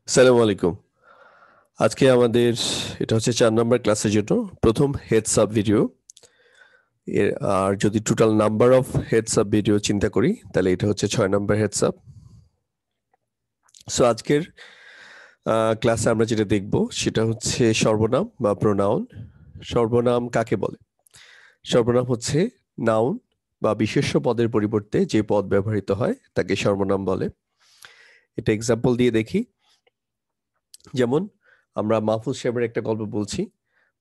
আসসালামু আলাইকুম। আজকে আমাদের এটা হচ্ছে 4 নম্বর ক্লাসের জন্য প্রথম হেডস আপ ভিডিও। আর যদি total number of heads up video চিন্তা করি তাহলে এটা হচ্ছে 6 নম্বর হেডস আপ। সো আজকের ক্লাসে আমরা যেটা দেখব সেটা হচ্ছে সর্বনাম বা প্রোনাউন। সর্বনাম কাকে বলে? সর্বনাম হচ্ছে নাউন বা বিশেষ্য পদের পরিবর্তে যে পদ ব্যবহৃত হয় তাকে সর্বনাম বলে। এটা এক্সাম্পল দিয়ে দেখি। যেমন আমরা মাহফুজ সাহেবের একটা গল্প বলছি।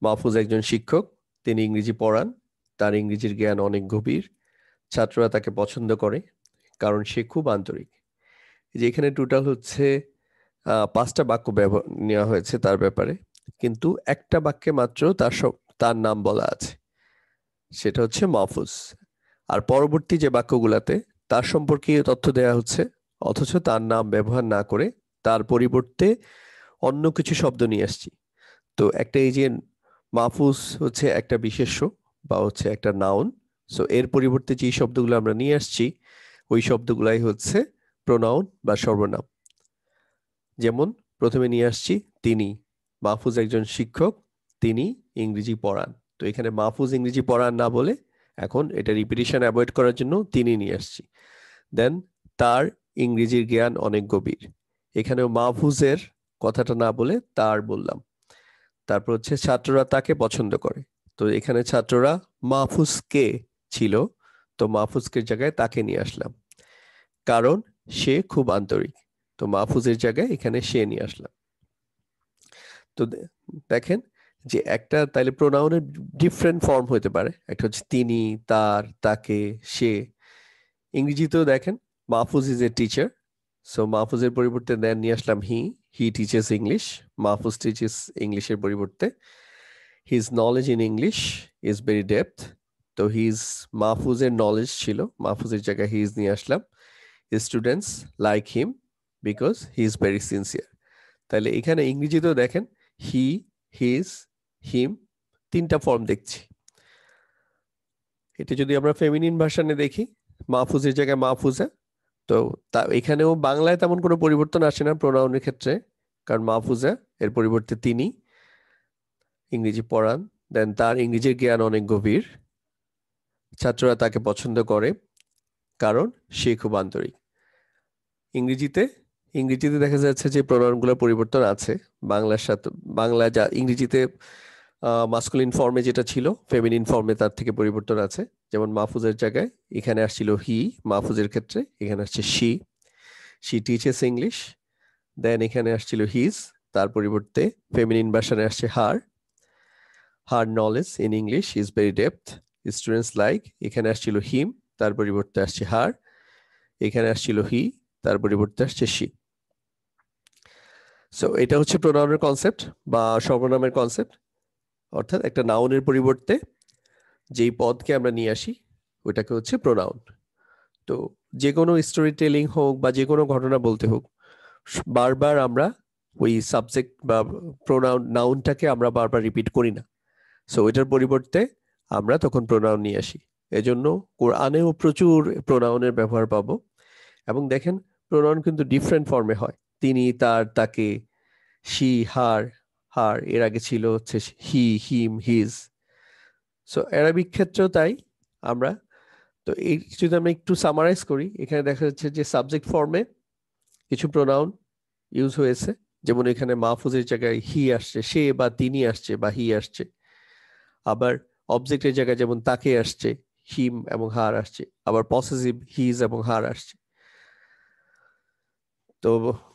মাহফুজ একজন শিক্ষক, তিনি ইংরেজি পড়ান, তার ইংরেজির জ্ঞান অনেক গভীর, ছাত্ররা তাকে পছন্দ করে কারণ সে খুব আন্তরিক। এই যে এখানে টোটাল হচ্ছে 5টা বাক্য ব্যবহার নেওয়া হয়েছে তার ব্যাপারে, কিন্তু একটা বাক্যে মাত্র তার নাম বলা আছে, সেটা হচ্ছে মাহফুজ। আর পরবর্তী যে বাক্যগুলাতে তার সম্পর্কে তথ্য দেওয়া হচ্ছে, অথচ তার নাম ব্যবহার না করে তার পরিবর্তে অন্য কিছু শব্দ নিয়ে আসছি। তো একটা এই যে মাহফুজ হচ্ছে একটা বিশেষ্য বা হচ্ছে একটা নাউন। সো এর পরিবর্তে যে শব্দগুলো আমরা নিয়ে আসছি ওই শব্দগুলাই হচ্ছে প্রোনাউন বা সর্বনাম। যেমন প্রথমে নিয়ে আসছি তিনি। মাহফুজ একজন শিক্ষক, তিনি ইংরেজি পড়ান। তো এখানে মাহফুজ ইংরেজি পড়ান না বলে এখন এটা রিপিটিশন অ্যাভয়েড করার জন্য তিনি নিয়ে আসছি। দেন তার ইংরেজির জ্ঞান অনেক গভীর, এখানেও মাহফুজের কথাটা না বলে তার বললাম। তারপর হচ্ছে ছাত্ররা তাকে পছন্দ করে। তো এখানে ছাত্ররা মাহফুজকে ছিল, তো মাহফুজকে জায়গায় তাকে নিয়ে আসলাম। কারণ সে খুব আন্তরিক, তো মাহফুজের জায়গায় এখানে সে নিয়ে আসলাম। তো দেখেন যে একটা তাইলে প্রোনাউনের ডিফারেন্ট ফর্ম হতে পারে। একটা হচ্ছে তিনি, তার, তাকে, সে। ইংরেজিতেও দেখেন Mahfuz is a teacher, so মাহফুজের পরিবর্তে দেন নিয়ে আসলাম he teaches English. Mahfuz teaches ইংলিশের পরিবর্তে his knowledge in English is very depth. তো হিজ মাহফুজের নলেজ ছিল, মাহফুজের জায়গায় হিজ নিয়ে আসলাম। Students like him because he is very sincere. তাহলে এখানে ইংরেজিতেও দেখেন হি, হিজ, হিম, 3টা ফর্ম দেখছি। এটা যদি আমরা ফেমিনিন ভার্সনে দেখি, মাহফুজের জায়গায় মাহফুজা। তো এখানেও বাংলায় তেমন কোনো পরিবর্তন আসে না প্রোনাউনের ক্ষেত্রে, কারণ মাহফুজা এর পরিবর্তে তিনি ইংরেজি পড়ান। দেন তার ইংরেজির জ্ঞান অনেক গভীর, ছাত্ররা তাকে পছন্দ করে কারণ সে খুব আন্তরিক। ইংরেজিতে ইংরেজিতে দেখা যাচ্ছে যে প্রোনাউনগুলোর পরিবর্তন আছে বাংলার সাথে। বাংলা যা ইংরেজিতে মাস্কুলিন ফর্মে যেটা ছিল ফেমিনিন ফর্মে তার থেকে পরিবর্তন আছে। যেমন মাহফুজের জায়গায় এখানে আসছিল হি, মাহফুজের ক্ষেত্রে এখানে আসছে শি টিচেস ইংলিশ। দেন এখানে আসছিল হিজ, তার পরিবর্তে ফেমিনিন ভার্সনে আসছে her knowledge in English is very depth. Students like, এখানে আসছিল হিম, তার পরিবর্তে আসছে হার। এখানে আসছিল হি, তার পরিবর্তে আসছে শি। সো এটা হচ্ছে প্রোনাউনের কনসেপ্ট বা সর্বনামের কনসেপ্ট। অর্থাৎ একটা নাউনের পরিবর্তে যেই পদকে আমরা নিয়ে আসি ওইটাকে হচ্ছে প্রোনাউন। তো যে কোনো স্টোরি টেলিং হোক বা যে কোনো ঘটনা বলতে হোক, বারবার আমরা ওই সাবজেক্ট বা প্রোনাউন নাউনটাকে আমরা বারবার রিপিট করি না। সো এটার পরিবর্তে আমরা তখন প্রোনাউন নিয়ে আসি। এজন্য কোরআনেও প্রচুর প্রোনাউনের ব্যবহার পাবো। এবং দেখেন প্রোনাউন কিন্তু ডিফারেন্ট ফর্মে হয়, তিনি, তার, তাকে, শি, হার এর আগে ছিল হচ্ছে হি, হিম, হিজ। সো অ্যারাবিক ক্ষেত্রেও তাই। আমরা তো এই যদি আমরা একটু সামারাইজ করি, এখানে দেখা যাচ্ছে যে সাবজেক্ট ফর্মে কিছু প্রোনাউন ইউজ হয়েছে। যেমন এখানে মাহফুজের জায়গায় হি আসছে, সে বা তিনি আসছে বা হি আসছে। আবার অবজেক্টের জায়গায় যেমন তাকে আসছে, হিম এবং হার আসছে। আবার পসেসিভ হিজ এবং হার আসছে। তো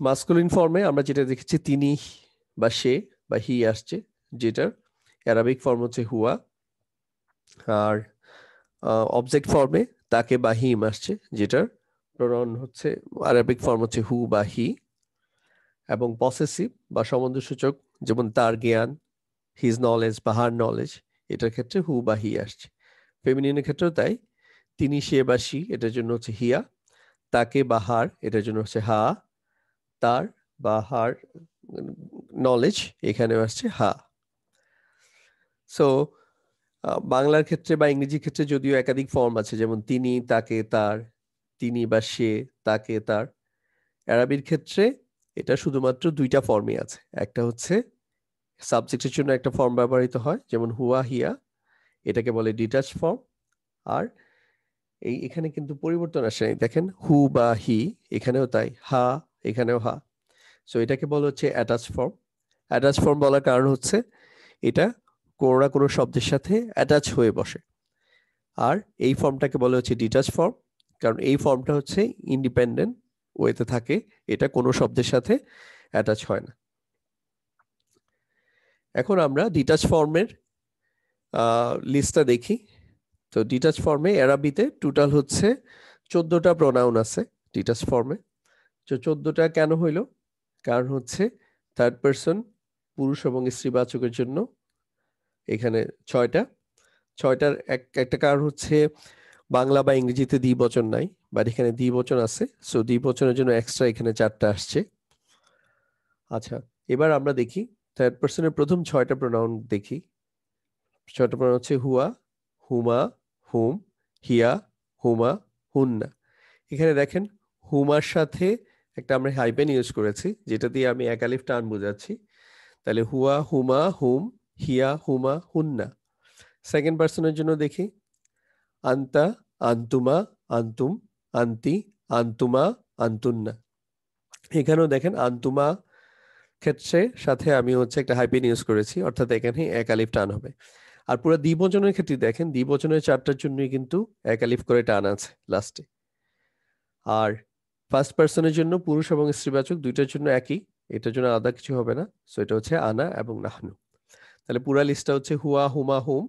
মাস্কুলিন ফর্মে আমরা যেটা দেখেছি তিনি বা সে বা হি আসছে, যেটার অ্যারাবিক ফর্ম হচ্ছে হুয়া। আর অবজেক্ট ফর্মে তাকে বা হিম আসছে, যেটার প্রোনাউন হচ্ছে আরবিক ফর্ম হচ্ছে হু বা হি। এবং পসেসিভ বা সম্বন্ধসূচক যেমন তার জ্ঞান, হিজ নলেজ বা হার নলেজ, এটার ক্ষেত্রে হু বা হি আসছে। ফেমিনিনের ক্ষেত্রেও তাই, তিনি, সে বা সি এটার জন্য হচ্ছে হিয়া, তাকে বা হার এটার জন্য হচ্ছে হা, তার বা হার নলেজ এখানেও আসছে হা। সো বাংলার ক্ষেত্রে বা ইংরেজির ক্ষেত্রে যদিও একাধিক ফর্ম আছে, যেমন তিনি, তাকে, তার, তিনি বা সে, তাকে, তার। আরবির ক্ষেত্রে এটা শুধুমাত্র দুইটা ফর্মই আছে। একটা হচ্ছে সাবজেক্টের জন্য একটা ফর্ম ব্যবহৃত হয়, যেমন হুয়া হিয়া, এটাকে বলে ডিটাচ ফর্ম। আর এখানে কিন্তু পরিবর্তন আসে নাই, দেখেন হু বা হি, এখানেও তাই, হা এখানেও হা। সো এটাকে বলা হচ্ছে অ্যাটাচ ফর্ম। অ্যাটাচ ফর্ম বলার কারণ হচ্ছে এটা কোনো না কোনো শব্দের সাথে অ্যাটাচ হয়ে বসে। আর এই ফর্মটাকে বলা হচ্ছে ডিটাচ ফর্ম, কারণ এই ফর্মটা হচ্ছে ইন্ডিপেন্ডেন্ট ওয়েতে থাকে, এটা কোনো শব্দের সাথে অ্যাটাচ হয় না। এখন আমরা ডিটাচ ফর্মের লিস্টটা দেখি। তো ডিটাচ ফর্মে অ্যারাবিতে টোটাল হচ্ছে 14টা প্রোনাউন আছে ডিটাচ ফর্মে। তো 14টা কেন হইল? কারণ হচ্ছে থার্ড পারসন পুরুষ এবং স্ত্রীবাচকের জন্য এখানে 6টার একটা কারণ হচ্ছে বাংলা বা ইংরেজিতে দ্বিবচন নাই, বাট এখানে দ্বিবচন আছে, সো দ্বিবচনের জন্য এক্সট্রা এখানে 4টা আসছে। আচ্ছা, এবার আমরা দেখি থার্ড পারসনের প্রথম 6টা প্রোনাউন দেখি। 6টা প্রোনাউন হচ্ছে হুয়া, হুমা, হুম, হিয়া, হুমা, হুন্না। এখানে দেখেন হুমার সাথে একটা আমরা হাইপেন ইউজ করেছি, যেটা দিয়ে আমি এক আলিফ টান বোঝাচ্ছি। তাহলে হুয়া, হুমা, হুম, হিয়া, হুমা, হুন্না। সেকেন্ড পার্সনের জন্য দেখি আন্তা, আন্তুমা, আন্তুম, আন্তি, আন্তুমা, আন্তুন্না। এখানেও দেখেন আন্তুমা ক্ষেত্রে সাথে আমি হচ্ছে একটা হাইপেন ইউজ করেছি, অর্থাৎ এখানে এক আলিফ টান হবে। আর পুরো দ্বিবচনের ক্ষেত্রে দেখেন দ্বিবচনের 4টার জন্যই কিন্তু এক আলিফ করে টান আছে লাস্টে। আর ফার্স্ট পার্সনের জন্য পুরুষ এবং স্ত্রীবাচক দুইটার জন্য একই, এটার জন্য আলাদা কিছু হবে না। সো এটা হচ্ছে আনা এবং নাহনু। তাহলে পুরা লিস্টটা হচ্ছে হুয়া, হুমা, হুম,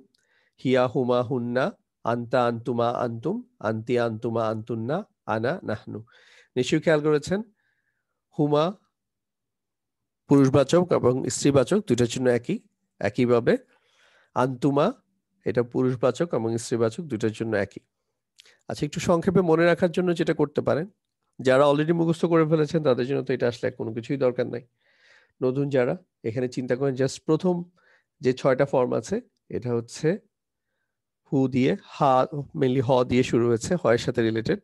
হিয়া, হুমা, হুন্না, আন্তা, আন্তুমা, আন্তুম, আন্তি, আন্তুমা, আন্তুন্না, আনা, নাহনু। নিশ্চয়ই খেয়াল করেছেন হুমা পুরুষবাচক এবং স্ত্রীবাচক দুইটার জন্য একইভাবে আন্তুমা এটা পুরুষবাচক এবং স্ত্রীবাচক দুইটার জন্য একই। আচ্ছা, একটু সংক্ষেপে মনে রাখার জন্য যেটা করতে পারেন, যারা অলরেডি মুখস্থ করে ফেলেছেন তাদের জন্য তো এটা আসলে কোনো কিছুই দরকার নাই। নতুন যারা, এখানে চিন্তা করেন জাস্ট প্রথম যে 6টা ফর্ম আছে এটা হচ্ছে হু দিয়ে, হা মেনলি হ দিয়ে শুরু হয়েছে, হয়ের সাথে রিলেটেড।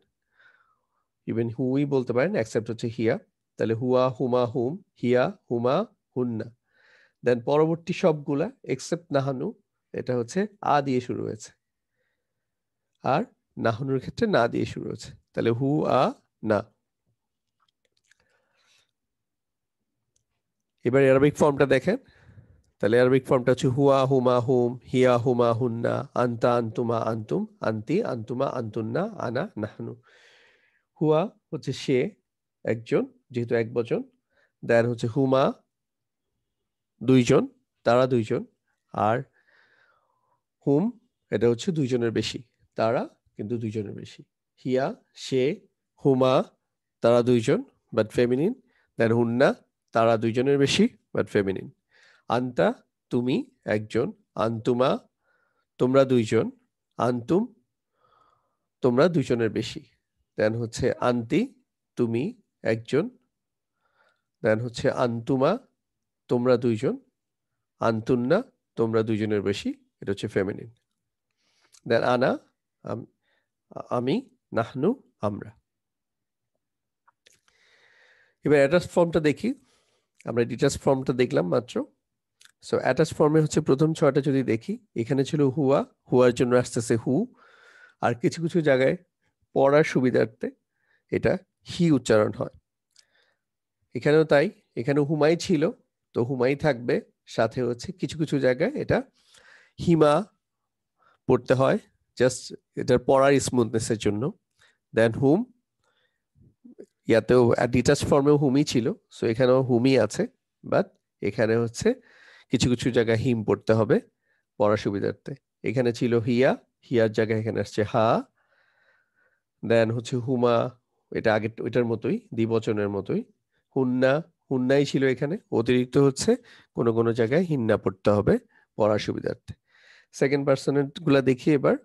ইভেন হুই বলতে পারেন, অ্যাকসেপ্ট হচ্ছে হিয়া। তাহলে হুয়া, হুমা, হুম, হিয়া, হুমা, হুন্না। দেন পরবর্তী সবগুলা এক্সেপ্ট নাহানু, এটা হচ্ছে আ দিয়ে শুরু হয়েছে, আর নাহানুর ক্ষেত্রে না দিয়ে শুরু হয়েছে। তাহলে হু, আ, না। এবার অ্যারাবিক ফর্মটা দেখেন। তাহলে অ্যারাবিক ফর্মটা হচ্ছে হুয়া, হুমা, হুম, হিয়া, হুমা, হুন্না, আন্তা, আন্তুমা, আন্তুম, আন্তি, আন্তুমা, আন্তুন্না, আনা, নাহনু। হুয়া হচ্ছে সে, একজন, যেহেতু এক বচন। দেন হচ্ছে হুমা দুইজন, তারা দুইজন। আর হুম এটা হচ্ছে দুইজনের বেশি, তারা কিন্তু দুইজনের বেশি। হিয়া সে, হুমা তারা দুইজন বাট ফেমিনিন, দেন হুন্না তারা দুইজনের বেশি বাট ফেমিনিন। আন্তা তুমি একজন, আন্তুমা তোমরা দুইজন, আন্তুম তোমরা দুইজনের বেশি। দেন হচ্ছে আন্তি তুমি একজন, দেন হচ্ছে আন্তুমা তোমরা দুইজন, আন্তুন্না তোমরা দুইজনের বেশি, এটা হচ্ছে ফেমিনিন। দেন আনা আমি, নাহনু আমরা। এবার অ্যাটাচ ফর্মটা দেখি। আমরা ডিটাচ ফর্মটা দেখলাম মাত্র। সো অ্যাটাচ ফর্মে হচ্ছে প্রথম 6টা যদি দেখি, এখানে ছিল হুয়া, হুয়ার জন্য আসতেছে হু। আর কিছু কিছু জায়গায় পড়ার সুবিধার্থে এটা হি উচ্চারণ হয়। এখানেও তাই, এখানে হুমাই ছিল, তো হুমাই থাকবে। সাথে হচ্ছে কিছু কিছু জায়গায় এটা হিমা পড়তে হয়, জাস্ট এটার পড়ার স্মুথনেসের জন্য। দেন হুম, ইয়াতেও ডিটাচ ফর্মেও হুমই ছিল, সো এখানেও হুমই আছে, বাট এখানে হচ্ছে কিছু কিছু জায়গায় হিম পড়তে হবে পড়ার সুবিধার্থে। এখানে ছিল হিয়া, হিয়ার জায়গায় এখানে আসছে হা। দেন হচ্ছে হুমা, এটা আগে ওইটার মতোই, দ্বিবচনের মতোই। হুন্না, হুন্নাই ছিল এখানে, অতিরিক্ত হচ্ছে কোনো কোনো জায়গায় হিন্না পড়তে হবে পড়ার সুবিধার্থে। সেকেন্ড পার্সনের গুলা দেখি এবার।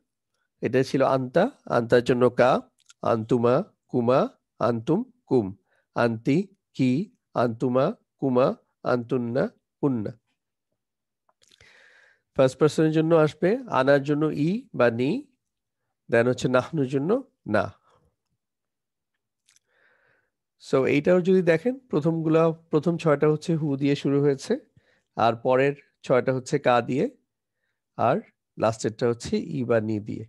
এটা ছিল আন্তা, আন্তার জন্য কা, আন্তুমা কুমা, আন্তুম কুম, আন্তি কি, আন্তুমা কুমা, আন্তুন্না কুন্না। ফার্স্ট পার্সনের জন্য আসবে আনার জন্য ই বা নি, দেন হচ্ছে নাহনুর জন্য না। সো এইটাও যদি দেখেন প্রথম 6টা হচ্ছে হু দিয়ে শুরু হয়েছে, আর পরের 6টা হচ্ছে কা দিয়ে, আর লাস্টেরটা হচ্ছে ই বা নি দিয়ে।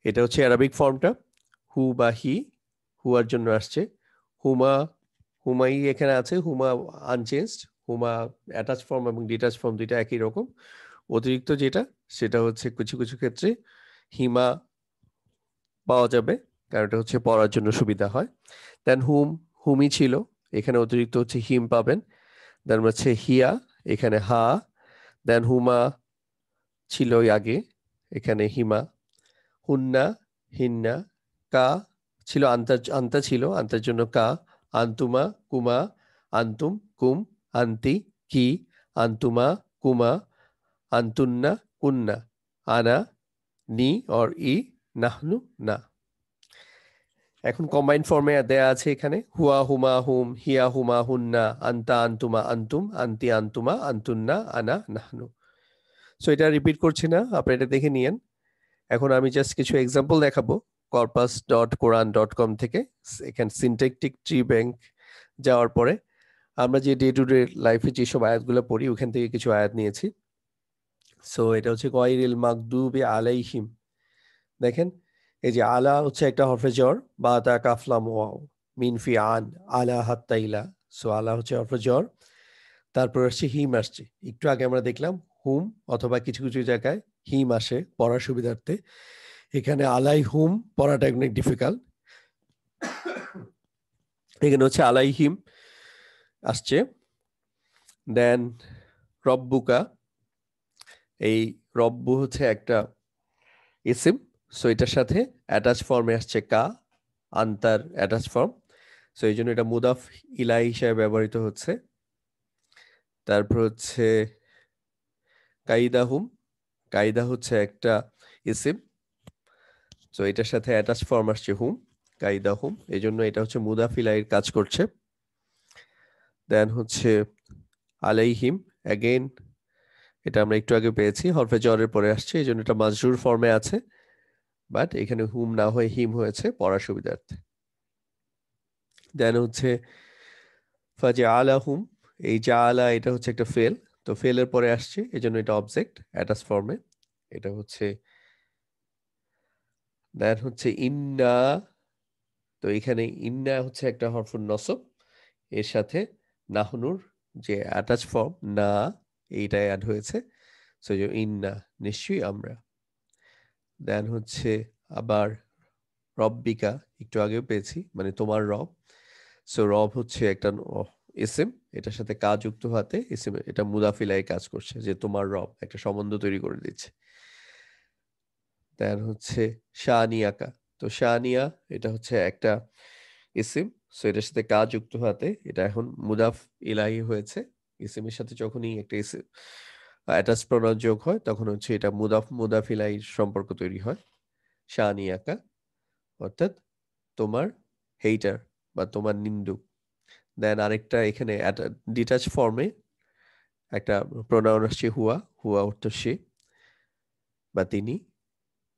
এটা হচ্ছে অ্যারাবিক ফর্মটা, হু বা হি, হুয়ার জন্য আসছে। হুমা, হুমাই এখানে আছে, হুমা আনচেঞ্জড, হুমা অ্যাটাচ ফর্ম এবং ডিটাচ ফর্ম দুইটা একই রকম। অতিরিক্ত যেটা সেটা হচ্ছে কিছু কিছু ক্ষেত্রে হিমা পাওয়া যাবে, কারণ এটা হচ্ছে পড়ার জন্য সুবিধা হয়। দেন হুমি ছিল, এখানে অতিরিক্ত হচ্ছে হিম পাবেন। দেন হচ্ছে হিয়া, এখানে হা। দেন হুমা ছিল আগে, এখানে হিমা। হুন্না, হিন্না। কা ছিল, আন্তা ছিল, আন্তার জন্য কা। আন্তুমা, কুমা। আন্তুম, কুম। আন্তি, কি। আন্তুমা, কুমা। আন্তুন্না, কুন্না। আনা, নি অর ই। নাহনু, না। এখন কম্বাইন্ড ফর্মে দেয়া আছে এখানে হুয়া, হুমা, হুম, হিয়া, হুমা, হুন্না, আন্তা, আন্তুমা, আন্তুম, আন্তি, আন্তুমা, আন্তুন্না, আনা, নাহনু। সো এটা রিপিট করছি না, আপনি এটা দেখে নিয়েন। এখন আমি জাস্ট কিছু এক্সাম্পল দেখাবো corpus.quran.com থেকে। এখানে সিনট্যাকটিক ট্রি ব্যাংক যাওয়ার পরে আমরা যে ডে টু ডে লাইফে যেসব আয়াতগুলো পড়ি ওখান থেকে কিছু আয়াত নিয়েছি। সো এটা হচ্ছে গায়রিল মাগদুবি আলাইহিম। দেখেন, এই যে আলা হচ্ছে একটা হরফে জ্বর, বা তা কাফলাম ওয়াও মিন ফি আন আলা হাত্তা ইলা। সো আলা হচ্ছে হরফে জ্বর, তারপর আসছে হিম আসছে। একটু আগে আমরা দেখলাম হুম, অথবা কিছু কিছু জায়গায় হিম আসে পড়ার সুবিধার্থে। এখানে আলাই হুম পড়াটা অনেক ডিফিকাল্ট, এখানে হচ্ছে আলাই হিম আসছে। দেন রব্বুকা, এই রব্বু হচ্ছে একটা ইসিম, সো এটার সাথে অ্যাটাচ ফর্মে আসছে কা, আন্তার অ্যাটাচ ফর্ম। সো এই জন্য এটা মুদাফ ইলাই হিসেবে ব্যবহৃত হচ্ছে। তারপর হচ্ছে কাইদাহুম, কাইদা হচ্ছে একটা ইসিম, সো এটার সাথে অ্যাটাচ ফর্ম আসছে হুম, কাইদাহুম, এই জন্য এটা হচ্ছে মুদাফ ইলাইয়ের কাজ করছে। দেন হচ্ছে আলাইহিম, অ্যাগেইন এটা আমরা একটু আগে পেয়েছি, হরফে জ্বরের পরে আসছে, এই জন্য এটা মাজরুর ফর্মে আছে, বাট এখানে হুম না হয়ে হিম হয়েছে পড়ার সুবিধার্থে। দেন হচ্ছে ফাজে আলাহুম, এই জা আলা এটা হচ্ছে একটা ফেল, তো ফেলের পরে আসছে এই জন্য এটা অবজেক্ট অ্যাটাচ ফর্মে, এটা হচ্ছে। দেন হচ্ছে ইন্না, তো এখানে ইন্না হচ্ছে একটা হরফুন নসব, এর সাথে নাহনুর যে অ্যাটাচ ফর্ম না, এইটা অ্যাড হয়েছে, সো ইন্না নিশ্চয়ই আমরা। দেন হচ্ছে আবার রব্বিকা, একটু আগেও পেয়েছি, মানে তোমার রব। সো রব হচ্ছে একটা ইসিম, এটার সাথে কাজ যুক্ত হাতে ইসিম, এটা মুদাফিলায় কাজ করছে, যে তোমার রব একটা সম্বন্ধ তৈরি করে দিচ্ছে। দেন হচ্ছে শানিয়াকা, তো শানিয়া এটা হচ্ছে একটা ইসিম, সো এটার সাথে কাজ যুক্ত হাতে এটা এখন মুদাফ ইলাহি হয়েছে। ইসিমের সাথে যখনই একটা ইসিম অ্যাটাচ প্রনাউন যোগ হয় তখন হচ্ছে এটা মুদাফ ইলাহির সম্পর্ক তৈরি হয়। শানিয়াকা অর্থাৎ তোমার হেইটার বা তোমার নিন্দুক। দেন আরেকটা এখানে ডিটাচ ফর্মে একটা প্রোনাউন আসছে হুয়া, হুয়া অর্থ সে বা তিনি।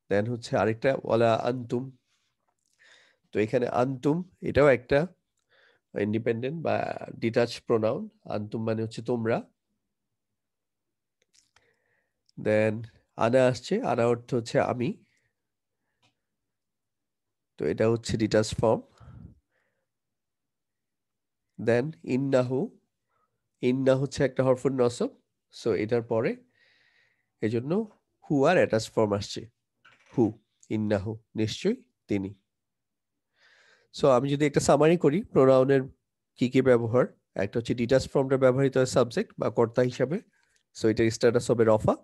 দেন হচ্ছে আরেকটা ওয়ালা আন্তুম, তো এখানে আন্তুম এটাও একটা ইন্ডিপেন্ডেন্ট বা ডিটাচ প্রোনাউন, আন্তুম মানে হচ্ছে তোমরা। দেন আনা আসছে, আনা অর্থ হচ্ছে আমি, তো এটা হচ্ছে ডিটাচ ফর্ম। দেন ইন্নাহু, ইন্না হচ্ছে একটা হরফুন নসব, সো এটার পরে এজন্য হু আর অ্যাটাচ ফর্ম আসছে হু, ইন্নাহু নিশ্চয়ই তিনি। সো আমি যদি একটা সামারি করি প্রোনাউনের কি কি ব্যবহার, একটা হচ্ছে ডিটাচ ফর্মটা ব্যবহৃত হয় সাবজেক্ট বা কর্তা হিসাবে, সো এটার স্ট্যাটাস হবে রফা।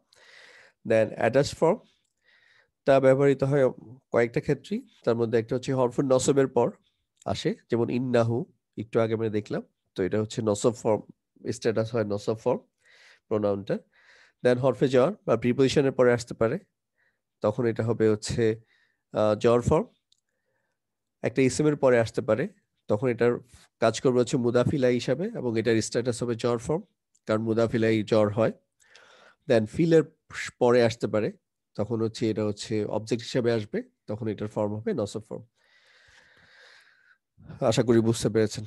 দেন অ্যাটাচ ফর্ম তা ব্যবহৃত হয় কয়েকটা ক্ষেত্রেই, তার মধ্যে একটা হচ্ছে হরফুন নসবের পর আসে, যেমন ইন্নাহু একটু আগে আমরা দেখলাম, তো এটা হচ্ছে নসব ফর্ম, স্ট্যাটাস হয় নসব ফর্ম প্রোনাউনটা। দেন হরফে জ্বর বা প্রিপোজিশনের পরে আসতে পারে, তখন এটা হবে হচ্ছে জ্বর ফর্ম। একটা ইসিমের পরে আসতে পারে, তখন এটার কাজ করবে হচ্ছে মুদাফিলা হিসাবে, এবং এটার স্ট্যাটাস হবে জ্বর ফর্ম, কারণ মুদাফিলাই জ্বর হয়। দেন ফিলের পরে আসতে পারে, তখন হচ্ছে এটা হচ্ছে অবজেক্ট হিসাবে আসবে, তখন এটার ফর্ম হবে নসব ফর্ম। আশা করি বুঝতে পেরেছেন।